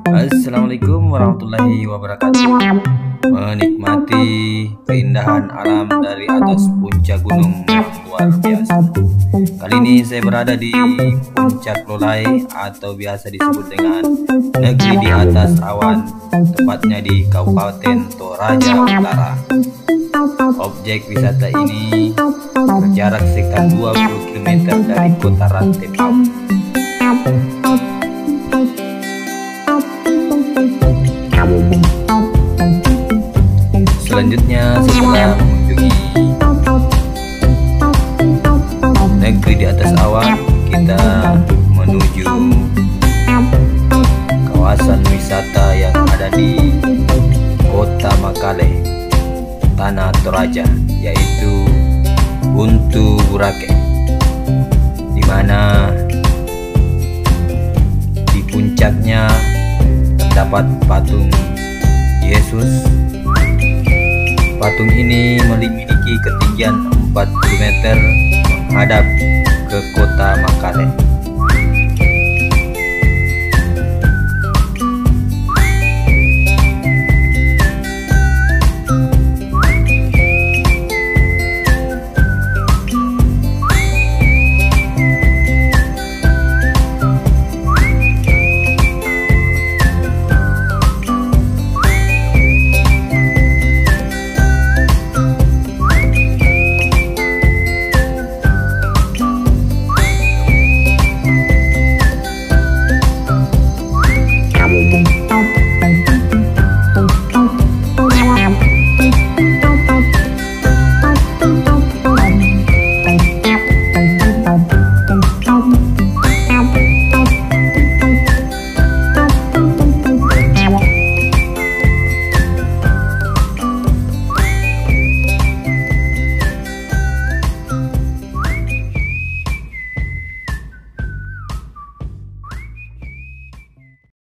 Assalamualaikum warahmatullahi wabarakatuh. Menikmati keindahan alam dari atas puncak gunung yang luar biasa. Kali ini saya berada di Puncak Lolai atau biasa disebut dengan negeri di atas awan, tepatnya di Kabupaten Toraja Utara. Objek wisata ini berjarak sekitar 20 km dari kota Rantepao. Selanjutnya, setelah mengunjungi negeri di atas awan, kita menuju kawasan wisata yang ada di Kota Makale, Tanah Toraja, yaitu Buntu Burake, di mana di puncaknya terdapat patung Yesus. Patung ini memiliki ketinggian 40 meter menghadap ke kota Makale.